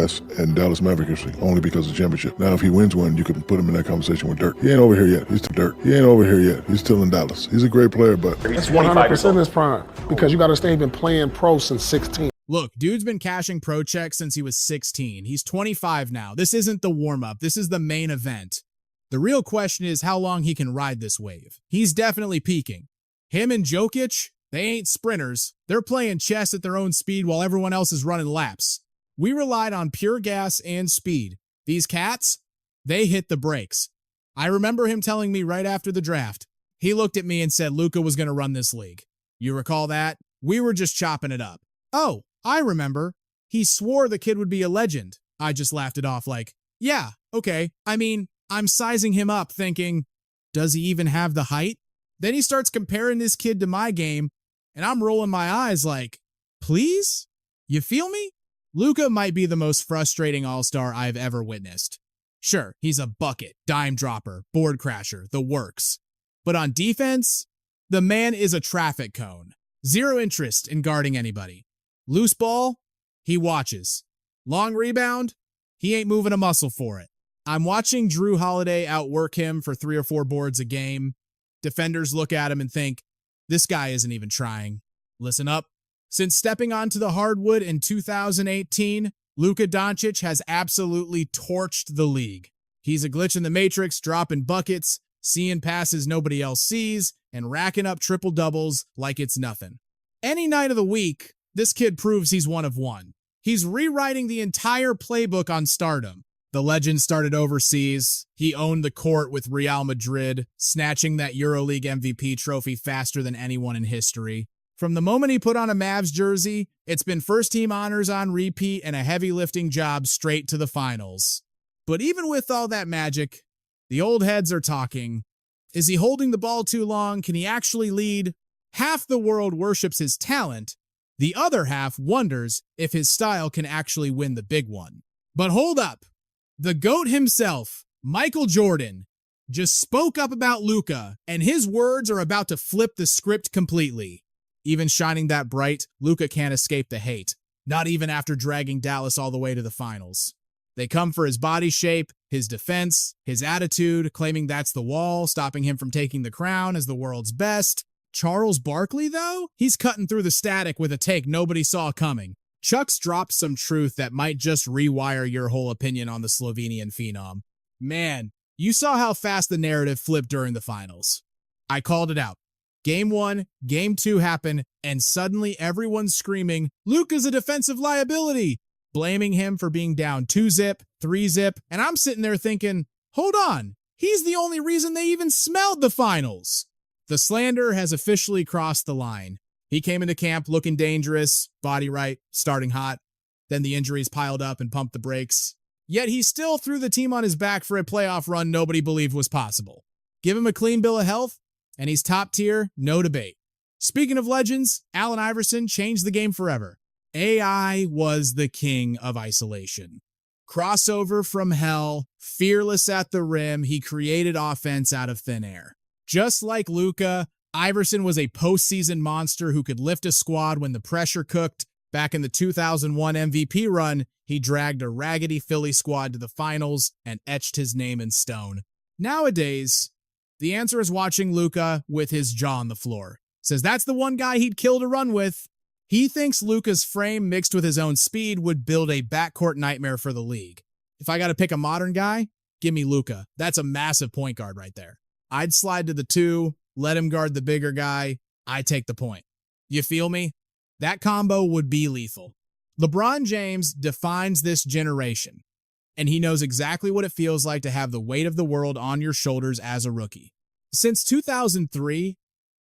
best in Dallas Mavericks only because of the championship. Now, if he wins one, you can put him in that conversation with Dirk. He ain't over here yet. He's still Dirk. He ain't over here yet. He's still in Dallas. He's a great player, but that's 100% his prime because you got to stay been playing pro since 16. Look, dude's been cashing pro checks since he was 16. He's 25 now. This isn't the warm-up. This is the main event. The real question is how long he can ride this wave. He's definitely peaking. Him and Jokic, they ain't sprinters. They're playing chess at their own speed while everyone else is running laps. We relied on pure gas and speed. These cats, they hit the brakes. I remember him telling me right after the draft, he looked at me and said Luka was going to run this league. You recall that? We were just chopping it up. Oh, I remember. He swore the kid would be a legend. I just laughed it off like, yeah, okay. I mean, I'm sizing him up thinking, does he even have the height? Then he starts comparing this kid to my game, and I'm rolling my eyes like, please? You feel me? Luka might be the most frustrating all-star I've ever witnessed. Sure, he's a bucket, dime dropper, board crasher, the works. But on defense, the man is a traffic cone. Zero interest in guarding anybody. Loose ball, he watches. Long rebound, he ain't moving a muscle for it. I'm watching Drew Holiday outwork him for 3 or 4 boards a game. Defenders look at him and think, this guy isn't even trying. Listen up. Since stepping onto the hardwood in 2018, Luka Dončić has absolutely torched the league. He's a glitch in the matrix, dropping buckets, seeing passes nobody else sees, and racking up triple-doubles like it's nothing. Any night of the week, this kid proves he's one of one. He's rewriting the entire playbook on stardom. The legend started overseas. He owned the court with Real Madrid, snatching that EuroLeague MVP trophy faster than anyone in history. From the moment he put on a Mavs jersey, it's been first-team honors on repeat and a heavy lifting job straight to the finals. But even with all that magic, the old heads are talking. Is he holding the ball too long? Can he actually lead? Half the world worships his talent. The other half wonders if his style can actually win the big one. But hold up. The GOAT himself, Michael Jordan, just spoke up about Luka, and his words are about to flip the script completely. Even shining that bright, Luka can't escape the hate, not even after dragging Dallas all the way to the finals. They come for his body shape, his defense, his attitude, claiming that's the wall, stopping him from taking the crown as the world's best. Charles Barkley, though? He's cutting through the static with a take nobody saw coming. Chuck's dropped some truth that might just rewire your whole opinion on the Slovenian phenom. Man, you saw how fast the narrative flipped during the finals. I called it out. Game 1, Game 2 happen, and suddenly everyone's screaming, Luka's a defensive liability, blaming him for being down 2-zip, 3-zip, and I'm sitting there thinking, hold on, he's the only reason they even smelled the finals. The slander has officially crossed the line. He came into camp looking dangerous, body right, starting hot. Then the injuries piled up and pumped the brakes. Yet he still threw the team on his back for a playoff run nobody believed was possible. Give him a clean bill of health, and he's top tier, no debate. Speaking of legends, Allen Iverson changed the game forever. AI was the king of isolation. Crossover from hell, fearless at the rim, he created offense out of thin air. Just like Luka, Iverson was a postseason monster who could lift a squad when the pressure cooked. Back in the 2001 MVP run, he dragged a raggedy Philly squad to the finals and etched his name in stone. Nowadays, the answer is watching Luka with his jaw on the floor. Says that's the one guy he'd kill to run with. He thinks Luka's frame mixed with his own speed would build a backcourt nightmare for the league. If I got to pick a modern guy, give me Luka. That's a massive point guard right there. I'd slide to the 2, let him guard the bigger guy. I take the point. You feel me? That combo would be lethal. LeBron James defines this generation, and he knows exactly what it feels like to have the weight of the world on your shoulders as a rookie. Since 2003,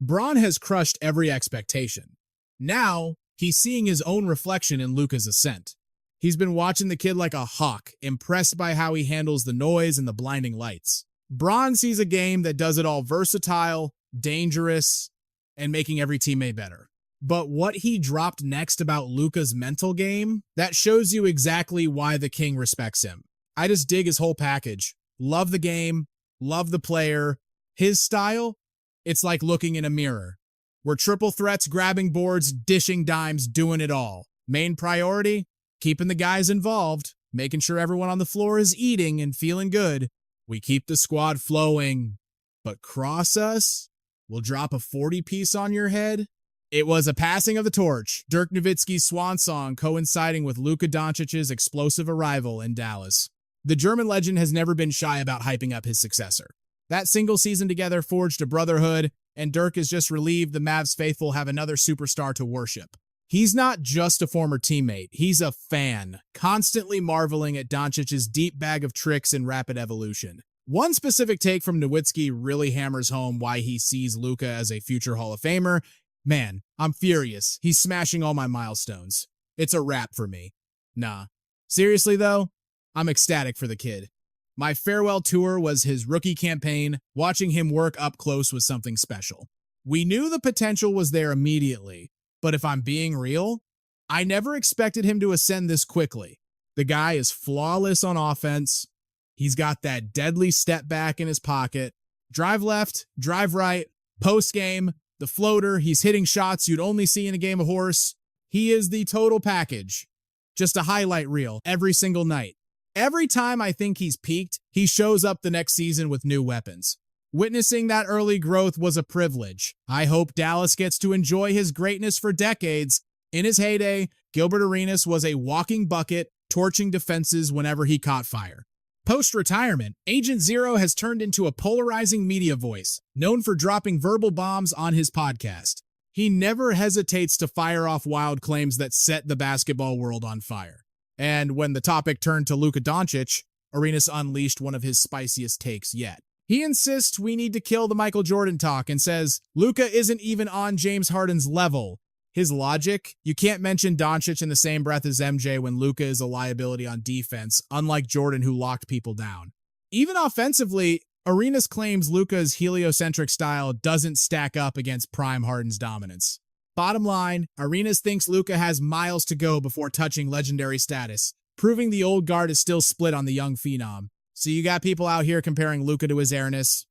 Bron has crushed every expectation. Now, he's seeing his own reflection in Luka's ascent. He's been watching the kid like a hawk, impressed by how he handles the noise and the blinding lights. Bron sees a game that does it all versatile, dangerous, and making every teammate better. But what he dropped next about Luka's mental game, that shows you exactly why the king respects him. I just dig his whole package. Love the game, love the player. His style, it's like looking in a mirror. We're triple threats, grabbing boards, dishing dimes, doing it all. Main priority, keeping the guys involved. making sure everyone on the floor is eating and feeling good. We keep the squad flowing, but cross us, we'll drop a 40-piece on your head. It was a passing of the torch, Dirk Nowitzki's swan song coinciding with Luka Doncic's explosive arrival in Dallas. The German legend has never been shy about hyping up his successor. That single season together forged a brotherhood, and Dirk is just relieved the Mavs faithful have another superstar to worship. He's not just a former teammate, he's a fan, constantly marveling at Doncic's deep bag of tricks and rapid evolution. One specific take from Nowitzki really hammers home why he sees Luka as a future Hall of Famer. Man, I'm furious. He's smashing all my milestones. It's a wrap for me. Nah. Seriously though, I'm ecstatic for the kid. My farewell tour was his rookie campaign. Watching him work up close was something special. We knew the potential was there immediately, but if I'm being real, I never expected him to ascend this quickly. The guy is flawless on offense. He's got that deadly step back in his pocket. Drive left, drive right, post game, the floater, he's hitting shots you'd only see in a game of horse. He is the total package. Just a highlight reel every single night. Every time I think he's peaked, he shows up the next season with new weapons. Witnessing that early growth was a privilege. I hope Dallas gets to enjoy his greatness for decades. In his heyday, Gilbert Arenas was a walking bucket, torching defenses whenever he caught fire. Post-retirement, Agent Zero has turned into a polarizing media voice, known for dropping verbal bombs on his podcast. He never hesitates to fire off wild claims that set the basketball world on fire. And when the topic turned to Luka Dončić, Arenas unleashed one of his spiciest takes yet. He insists we need to kill the Michael Jordan talk and says Luka isn't even on James Harden's level. His logic? You can't mention Doncic in the same breath as MJ when Luka is a liability on defense, unlike Jordan who locked people down. Even offensively, Arenas claims Luka's heliocentric style doesn't stack up against prime Harden's dominance. Bottom line, Arenas thinks Luka has miles to go before touching legendary status, proving the old guard is still split on the young phenom. So you got people out here comparing Luka to his airness,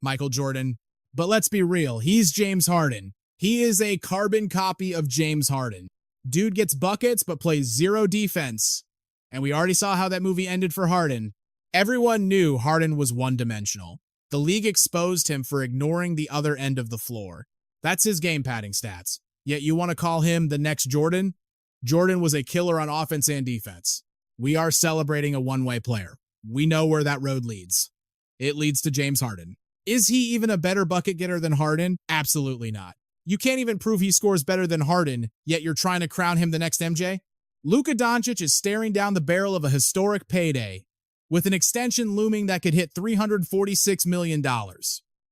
Michael Jordan. But let's be real, he's James Harden. He is a carbon copy of James Harden. Dude gets buckets but plays zero defense. And we already saw how that movie ended for Harden. Everyone knew Harden was one-dimensional. The league exposed him for ignoring the other end of the floor. That's his game padding stats. Yet you want to call him the next Jordan? Jordan was a killer on offense and defense. We are celebrating a one-way player. We know where that road leads. It leads to James Harden. Is he even a better bucket getter than Harden? Absolutely not. You can't even prove he scores better than Harden, yet you're trying to crown him the next MJ? Luka Dončić is staring down the barrel of a historic payday, with an extension looming that could hit $346 million.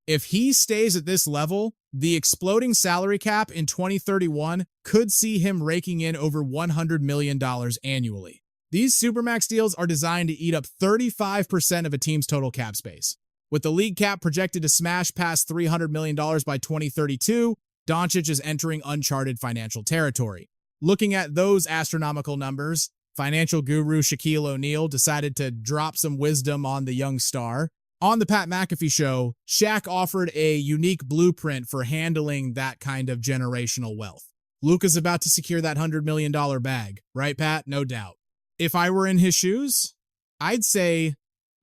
If he stays at this level, the exploding salary cap in 2031 could see him raking in over $100 million annually. These Supermax deals are designed to eat up 35% of a team's total cap space. With the league cap projected to smash past $300 million by 2032, Doncic is entering uncharted financial territory. Looking at those astronomical numbers, financial guru Shaquille O'Neal decided to drop some wisdom on the young star. On the Pat McAfee show, Shaq offered a unique blueprint for handling that kind of generational wealth. Luka's about to secure that $100 million bag, right, Pat? No doubt. If I were in his shoes, I'd say,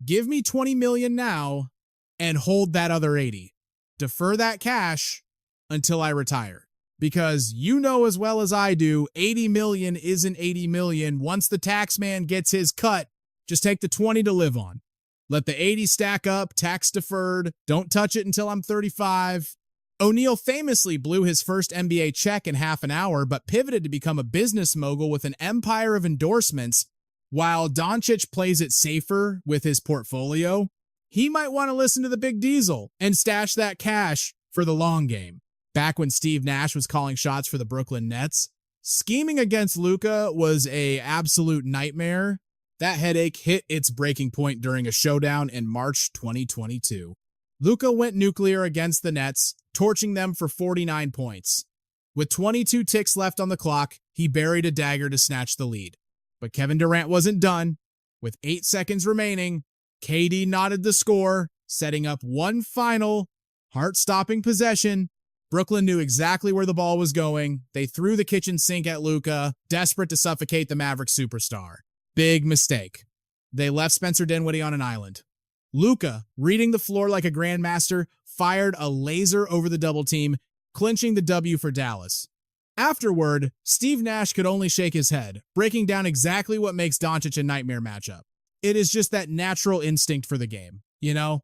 give me $20 million now and hold that other 80. Defer that cash until I retire. Because you know as well as I do, 80 million isn't 80 million. Once the tax man gets his cut, just take the 20 to live on. Let the 80 stack up, tax deferred. Don't touch it until I'm 35. O'Neal famously blew his first NBA check in half an hour, but pivoted to become a business mogul with an empire of endorsements. While Doncic plays it safer with his portfolio, he might want to listen to the Big Diesel and stash that cash for the long game. Back when Steve Nash was calling shots for the Brooklyn Nets, scheming against Luka was an absolute nightmare. That headache hit its breaking point during a showdown in March 2022. Luka went nuclear against the Nets, torching them for 49 points. With 22 ticks left on the clock, he buried a dagger to snatch the lead. But Kevin Durant wasn't done. With 8 seconds remaining, KD knotted the score, setting up one final, heart-stopping possession. Brooklyn knew exactly where the ball was going. They threw the kitchen sink at Luka, desperate to suffocate the Maverick superstar. Big mistake. They left Spencer Dinwiddie on an island. Luka, reading the floor like a grandmaster, fired a laser over the double team, clinching the W for Dallas. Afterward, Steve Nash could only shake his head, breaking down exactly what makes Doncic a nightmare matchup. It is just that natural instinct for the game,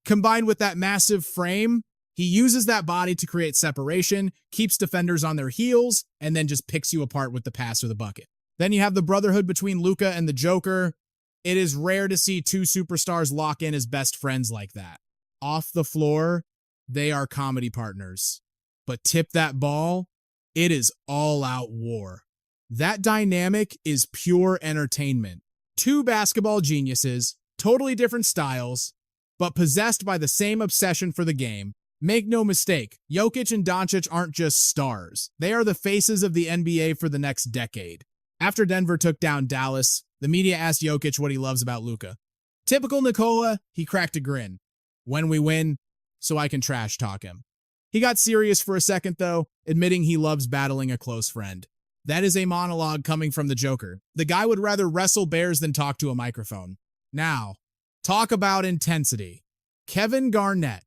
Combined with that massive frame, he uses that body to create separation, keeps defenders on their heels, and then just picks you apart with the pass or the bucket. Then you have the brotherhood between Luka and the Joker. It is rare to see two superstars lock in as best friends like that. Off the floor, they are comedy partners. But tip that ball, it is all-out war. That dynamic is pure entertainment. Two basketball geniuses, totally different styles, but possessed by the same obsession for the game. Make no mistake, Jokic and Doncic aren't just stars. They are the faces of the NBA for the next decade. After Denver took down Dallas, the media asked Jokic what he loves about Luka. Typical Nikola, he cracked a grin. When we win, so I can trash talk him. He got serious for a second, though, admitting he loves battling a close friend. That is a monologue coming from the Joker. The guy would rather wrestle bears than talk to a microphone. Now, talk about intensity. Kevin Garnett,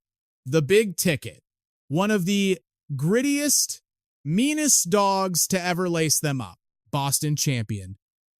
the big ticket, one of the grittiest, meanest dogs to ever lace them up. Boston champion.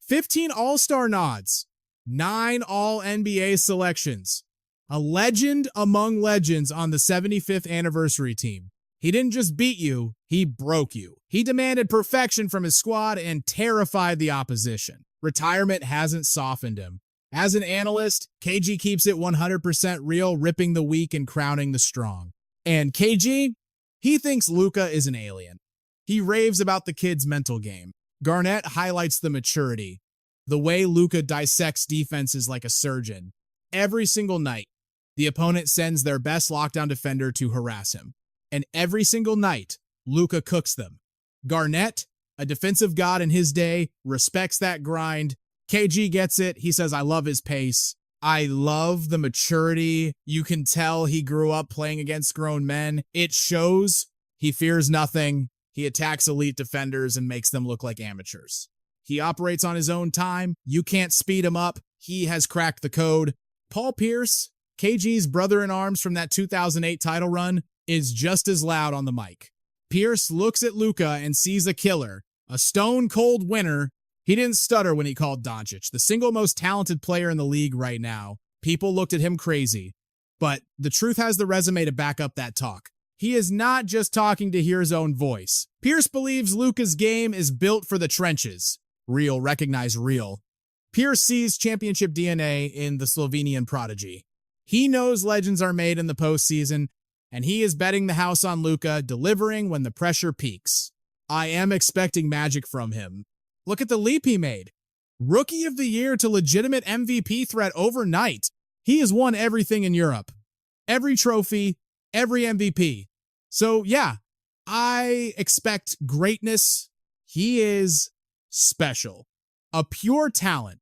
15 All-Star nods. 9 All-NBA selections. A legend among legends on the 75th anniversary team. He didn't just beat you, he broke you. He demanded perfection from his squad and terrified the opposition. Retirement hasn't softened him. As an analyst, KG keeps it 100% real, ripping the weak and crowning the strong. And KG, he thinks Luka is an alien. He raves about the kid's mental game. Garnett highlights the maturity, the way Luka dissects defenses like a surgeon. Every single night, the opponent sends their best lockdown defender to harass him. And every single night, Luka cooks them. Garnett, a defensive god in his day, respects that grind. KG gets it. He says, I love his pace. I love the maturity. You can tell he grew up playing against grown men. It shows. He fears nothing. He attacks elite defenders and makes them look like amateurs. He operates on his own time. You can't speed him up. He has cracked the code. Paul Pierce, KG's brother-in-arms from that 2008 title run, is just as loud on the mic. Pierce looks at Luka and sees a killer, a stone-cold winner. He didn't stutter when he called Doncic, the single most talented player in the league right now. People looked at him crazy. But the truth has the resume to back up that talk. He is not just talking to hear his own voice. Pierce believes Luka's game is built for the trenches. Real, recognize real. Pierce sees championship DNA in the Slovenian prodigy. He knows legends are made in the postseason, and he is betting the house on Luka, delivering when the pressure peaks. I am expecting magic from him. Look at the leap he made. Rookie of the year to legitimate MVP threat overnight. He has won everything in Europe. Every trophy, every MVP. So yeah, I expect greatness. He is special. A pure talent.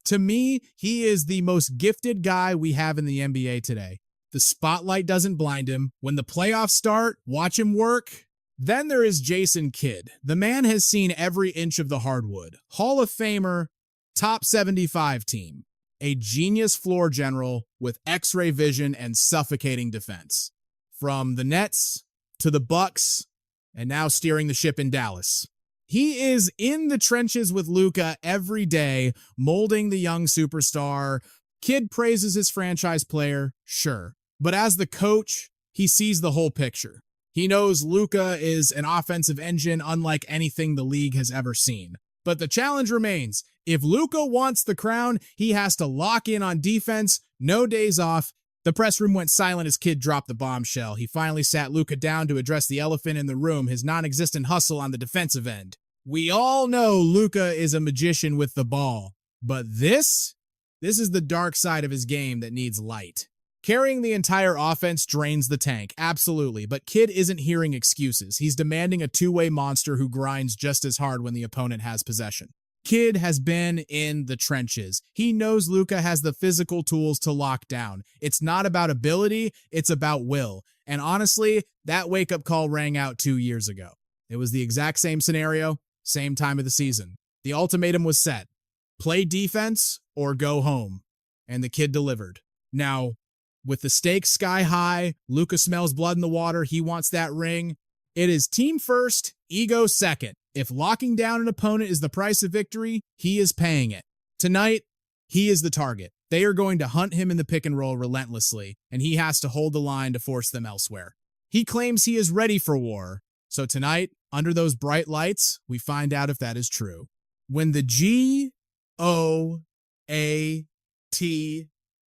To me, he is the most gifted guy we have in the NBA today. The spotlight doesn't blind him. When the playoffs start, watch him work. Then there is Jason Kidd. The man has seen every inch of the hardwood. Hall of Famer, top 75 team. A genius floor general with X-ray vision and suffocating defense. From the Nets to the Bucks, and now steering the ship in Dallas. He is in the trenches with Luka every day, molding the young superstar. Kidd praises his franchise player, sure. But as the coach, he sees the whole picture. He knows Luka is an offensive engine unlike anything the league has ever seen. But the challenge remains. If Luka wants the crown, he has to lock in on defense, no days off. The press room went silent as Kidd dropped the bombshell. He finally sat Luka down to address the elephant in the room, his non-existent hustle on the defensive end. We all know Luka is a magician with the ball, but this is the dark side of his game that needs light. Carrying the entire offense drains the tank, absolutely, but Kidd isn't hearing excuses. He's demanding a two-way monster who grinds just as hard when the opponent has possession. Kidd has been in the trenches. He knows Luka has the physical tools to lock down. It's not about ability, it's about will. And honestly, that wake-up call rang out 2 years ago. It was the exact same scenario, same time of the season. The ultimatum was set. Play defense or go home. And the kid delivered. Now, with the stakes sky high, Luka smells blood in the water. He wants that ring. It is team first, ego second. If locking down an opponent is the price of victory, he is paying it. Tonight, he is the target. They are going to hunt him in the pick and roll relentlessly, and he has to hold the line to force them elsewhere. He claims he is ready for war. So tonight, under those bright lights, we find out if that is true. When the G-O-A-T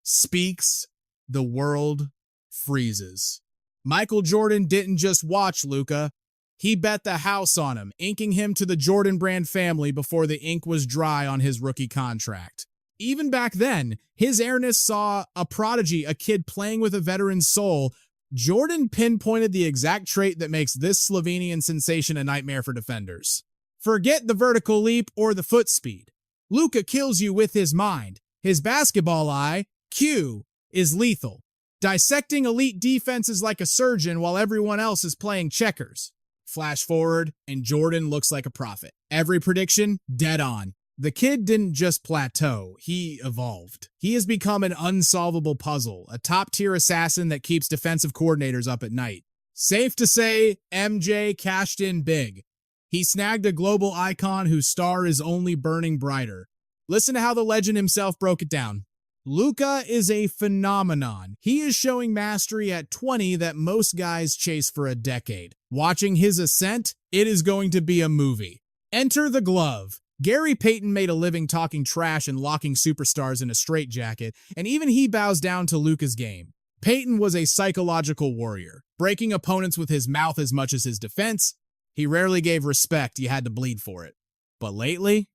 speaks, the world freezes. Michael Jordan didn't just watch Luka. He bet the house on him, inking him to the Jordan brand family before the ink was dry on his rookie contract. Even back then, his airness saw a prodigy, a kid playing with a veteran's soul. Jordan pinpointed the exact trait that makes this Slovenian sensation a nightmare for defenders. Forget the vertical leap or the foot speed. Luka kills you with his mind. His basketball eye, Q, is lethal. Dissecting elite defenses like a surgeon while everyone else is playing checkers. Flash forward, and Jordan looks like a prophet. Every prediction, dead on. The kid didn't just plateau, he evolved. He has become an unsolvable puzzle, a top-tier assassin that keeps defensive coordinators up at night. Safe to say, MJ cashed in big. He snagged a global icon whose star is only burning brighter. Listen to how the legend himself broke it down. Luka is a phenomenon. He is showing mastery at 20 that most guys chase for a decade. Watching his ascent, it is going to be a movie. Enter the glove. Gary Payton made a living talking trash and locking superstars in a straitjacket, and even he bows down to Luka's game. Payton was a psychological warrior, breaking opponents with his mouth as much as his defense. He rarely gave respect, you had to bleed for it. But lately,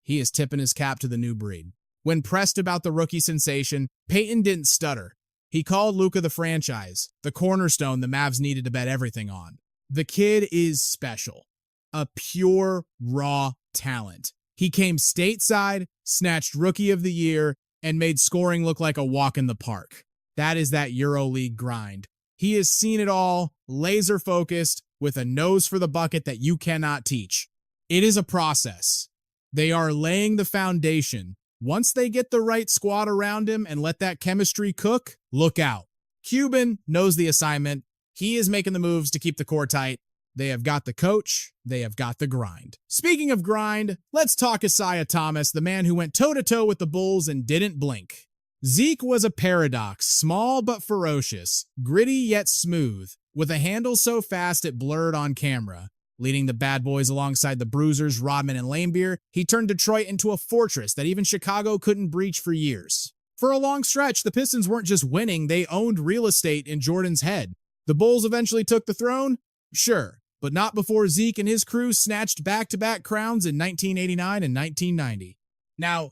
he is tipping his cap to the new breed. When pressed about the rookie sensation, Payton didn't stutter. He called Luka the franchise, the cornerstone the Mavs needed to bet everything on. The kid is special. A pure, raw talent. He came stateside, snatched Rookie of the Year, and made scoring look like a walk in the park. That is that EuroLeague grind. He has seen it all, laser-focused, with a nose for the bucket that you cannot teach. It is a process. They are laying the foundation. Once they get the right squad around him and let that chemistry cook, look out. Cuban knows the assignment. He is making the moves to keep the core tight. They have got the coach. They have got the grind. Speaking of grind, let's talk Isaiah Thomas, the man who went toe-to-toe with the Bulls and didn't blink. Zeke was a paradox, small but ferocious, gritty yet smooth, with a handle so fast it blurred on camera. Leading the bad boys alongside the bruisers, Rodman and Laimbeer, he turned Detroit into a fortress that even Chicago couldn't breach for years. For a long stretch, the Pistons weren't just winning, they owned real estate in Jordan's head. The Bulls eventually took the throne? Sure, but not before Zeke and his crew snatched back-to-back crowns in 1989 and 1990. Now,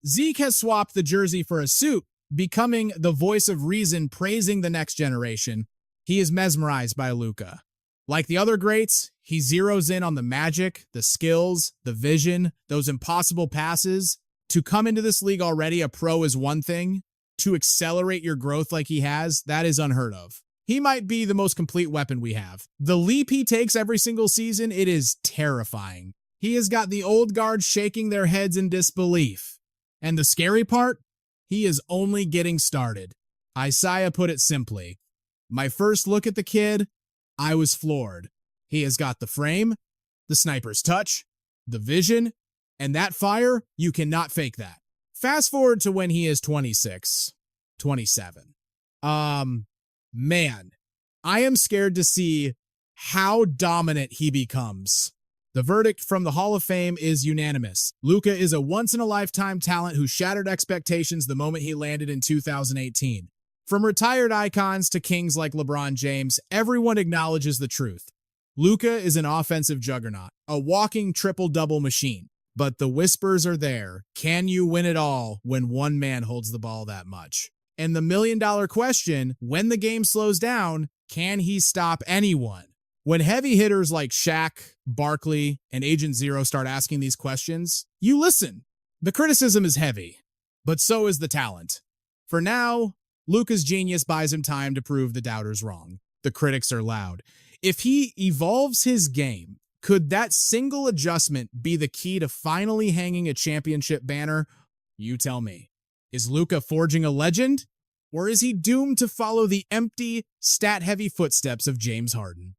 Zeke has swapped the jersey for a suit, becoming the voice of reason praising the next generation. He is mesmerized by Luka. Like the other greats, he zeroes in on the magic, the skills, the vision, those impossible passes. To come into this league already a pro is one thing. To accelerate your growth like he has, that is unheard of. He might be the most complete weapon we have. The leap he takes every single season, it is terrifying. He has got the old guard shaking their heads in disbelief. And the scary part? He is only getting started. Isaiah put it simply. My first look at the kid, I was floored. He has got the frame, the sniper's touch, the vision, and that fire, you cannot fake that. Fast forward to when he is 26, 27. Man, I am scared to see how dominant he becomes. The verdict from the Hall of Fame is unanimous. Luka is a once-in-a-lifetime talent who shattered expectations the moment he landed in 2018. From retired icons to kings like LeBron James, everyone acknowledges the truth. Luka is an offensive juggernaut, a walking triple-double machine. But the whispers are there. Can you win it all when one man holds the ball that much? And the million-dollar question, when the game slows down, can he stop anyone? When heavy hitters like Shaq, Barkley, and Agent Zero start asking these questions, you listen. The criticism is heavy, but so is the talent. For now, Luka's genius buys him time to prove the doubters wrong. The critics are loud. If he evolves his game, Could that single adjustment be the key to finally hanging a championship banner? You tell me. Is Luka forging a legend? Or is he doomed to follow the empty, stat-heavy footsteps of James Harden?